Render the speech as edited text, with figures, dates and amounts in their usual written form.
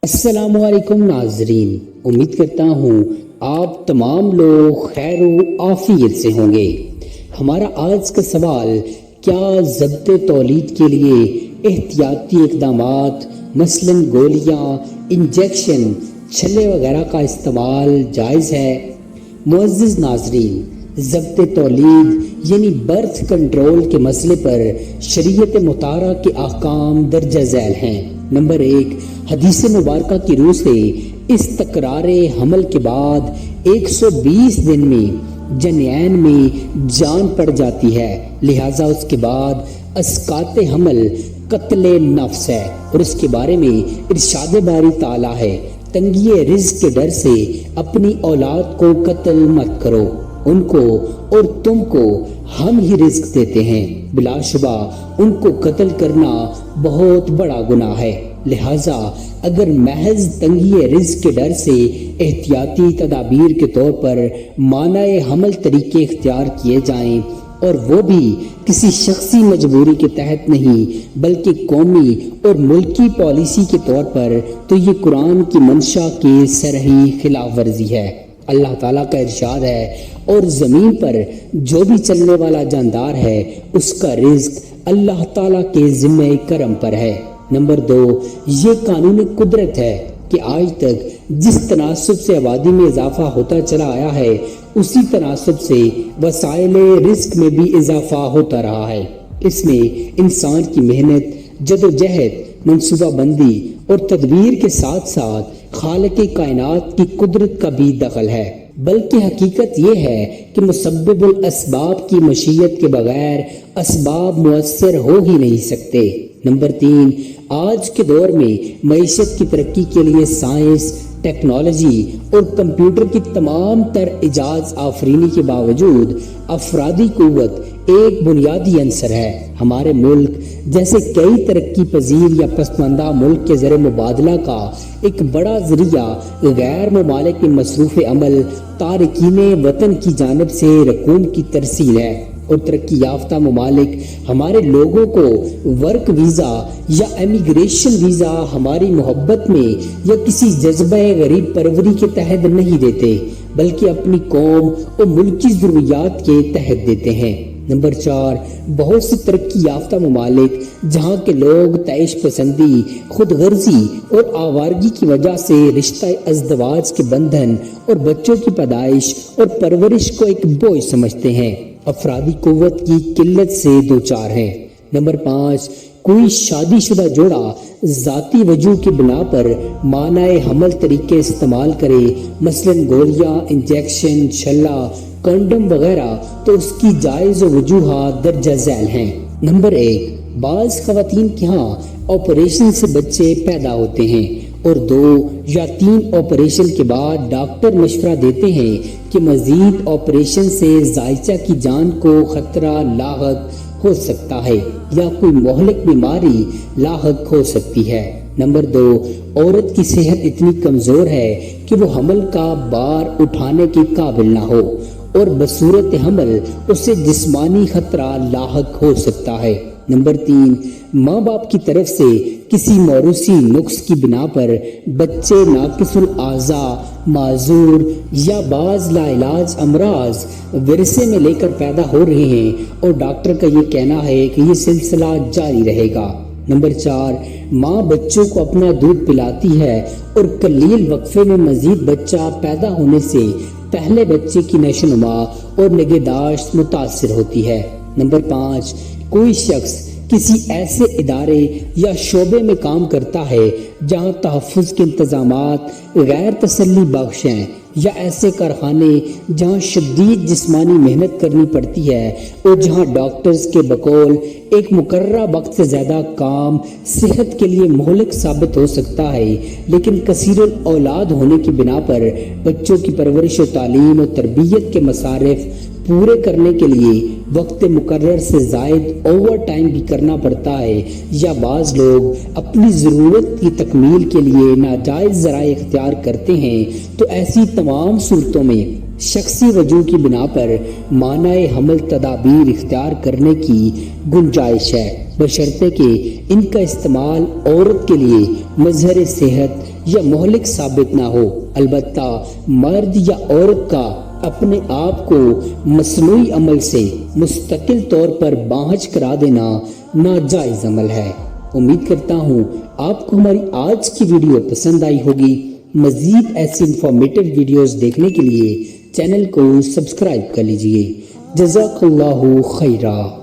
السلام علیکم ناظرین، امید کرتا ہوں آپ تمام لوگ خیر و عافیت سے ہوں گے۔ ہمارا آج کا سوال، کیا ضبط تولید کے لیے احتیاطی اقدامات مثلاً گولیاں، انجیکشن، چھلے وغیرہ کا استعمال جائز ہے؟ معزز ناظرین، ضبط تولید یعنی برتھ کنٹرول کے مسئلے پر شریعت مطہرہ کے احکام درجہ ذیل ہیں۔ نمبر 1، حدیث مبارکہ کی روح سے اس تکرار حمل کے بعد 120 دن میں جنین میں جان پڑ جاتی ہے، لہٰذا اس کے بعد اسقاط حمل قتل نفس ہے، اور اس کے بارے میں ارشاد باری تعالیٰ ہے، تنگی رزق کے ڈر سے اپنی اولاد کو قتل مت کرو، ان کو اور تم کو ہم ہی رزق دیتے ہیں، بلا شبہ ان کو قتل کرنا بہت بڑا گناہ ہے، لہٰذا اگر محض تنگی رزق کے ڈر سے احتیاطی تدابیر کے طور پر مانع حمل طریقے اختیار کیے جائیں، اور وہ بھی کسی شخصی مجبوری کے تحت نہیں بلکہ قومی اور ملکی پالیسی کے طور پر، تو یہ قرآن کی منشا کی صریح خلاف ورزی ہے۔ اللہ تعالیٰ کا ارشاد ہے، اور زمین پر جو بھی چلنے والا جاندار ہے اس کا رزق اللہ تعالیٰ کے ذمہ کرم پر ہے۔ نمبر 2، یہ قانون قدرت ہے کہ آج تک جس تناسب سے آبادی میں اضافہ ہوتا چلا آیا ہے، اسی تناسب سے وسائل رزق میں بھی اضافہ ہوتا رہا ہے۔ اس میں انسان کی محنت، جدوجہد، منصوبہ بندی اور تدبیر کے ساتھ ساتھ خالق کائنات کی قدرت کا بھی دخل ہے، بلکہ حقیقت یہ ہے کہ مسبب الاسباب کی مشیت کے بغیر اسباب مؤثر ہو ہی نہیں سکتے۔ نمبر 3، آج کے دور میں معیشت کی ترقی کے لیے سائنس، ٹیکنالوجی اور کمپیوٹر کی تمام تر ایجاد آفرینی کے باوجود افرادی قوت ایک بنیادی عنصر ہے۔ ہمارے ملک جیسے کئی ترقی پذیر یا پسماندہ ملک کے زر مبادلہ کا ایک بڑا ذریعہ غیر ممالک میں مصروف عمل تارکین وطن کی جانب سے رقوم کی ترسیل ہے، اور ترقی یافتہ ممالک ہمارے لوگوں کو ورک ویزا یا امیگریشن ویزا ہماری محبت میں یا کسی جذبہ غریب پروری کے تحت نہیں دیتے، بلکہ اپنی قوم اور ملکی ضروریات کے تحت دیتے ہیں۔ نمبر 4، بہت سے ترقی یافتہ ممالک جہاں کے لوگ تعیش پسندی، خود غرضی اور آوارگی کی وجہ سے رشتہ ازدواج کے بندھن اور بچوں کی پیدائش اور پرورش کو ایک بوجھ سمجھتے ہیں، افرادی قوت کی قلت سے دوچار ہیں۔ نمبر 5، کوئی شادی شدہ جوڑا ذاتی وجوہ کی بنا پر مانع حمل طریقے استعمال کرے، مثلا گولیاں، انجیکشن، چھلا، کنڈم وغیرہ، تو اس کی جائز وجوہات درجہ ذیل ہیں۔ نمبر 1، بعض خواتین کے ہاں آپریشن سے بچے پیدا ہوتے ہیں، اور 2 یا 3 آپریشن کے بعد ڈاکٹر مشورہ دیتے ہیں کہ مزید آپریشن سے زائچہ کی جان کو خطرہ لاحق ہو سکتا ہے یا کوئی مہلک بیماری لاحق ہو سکتی ہے۔ نمبر 2، عورت کی صحت اتنی کمزور ہے کہ وہ حمل کا بار اٹھانے کے قابل نہ ہو، اور بصورت حمل اسے جسمانی خطرہ لاحق ہو سکتا ہے۔ نمبر 3، ماں باپ کی طرف سے کسی موروثی نقص کی بنا پر بچے ناقص الاعضاء، معذور یا بعض لاعلاج امراض ورثے میں لے کر پیدا ہو رہے ہیں، اور ڈاکٹر کا یہ کہنا ہے کہ یہ سلسلہ جاری رہے گا۔ نمبر 4، ماں بچوں کو اپنا دودھ پلاتی ہے، اور قلیل وقفے میں مزید بچہ پیدا ہونے سے پہلے بچے کی نشو و نما اور نگہداشت متاثر ہوتی ہے۔ نمبر 5، کوئی شخص کسی ایسے ادارے یا شعبے میں کام کرتا ہے جہاں تحفظ کے انتظامات غیر تسلی بخش ہیں، یا ایسے کارخانے جہاں شدید جسمانی محنت کرنی پڑتی ہے، اور جہاں ڈاکٹرز کے بقول ایک مقررہ وقت سے زیادہ کام صحت کے لیے مہلک ثابت ہو سکتا ہے، لیکن کثیر الاولاد ہونے کی بنا پر بچوں کی پرورش و تعلیم و تربیت کے مصارف پورے کرنے کے لیے وقت مقرر سے زائد اوور ٹائم بھی کرنا پڑتا ہے، یا بعض لوگ اپنی ضرورت کی تکمیل کے لیے ناجائز ذرائع اختیار کرتے ہیں، تو ایسی تمام صورتوں میں شخصی وجوہ کی بنا پر مانع حمل تدابیر اختیار کرنے کی گنجائش ہے، بشرطے کہ ان کا استعمال عورت کے لیے مظہر صحت، یا مہلک ثابت نہ ہو۔ البتہ مرد یا عورت کا اپنے آپ کو مصنوعی عمل سے مستقل طور پر باہج کرا دینا ناجائز عمل ہے۔ امید کرتا ہوں آپ کو ہماری آج کی ویڈیو پسند آئی ہوگی۔ مزید ایسی انفارمیٹیو ویڈیوز دیکھنے کے لیے چینل کو سبسکرائب کر لیجئے۔ جزاک اللہ خیرہ۔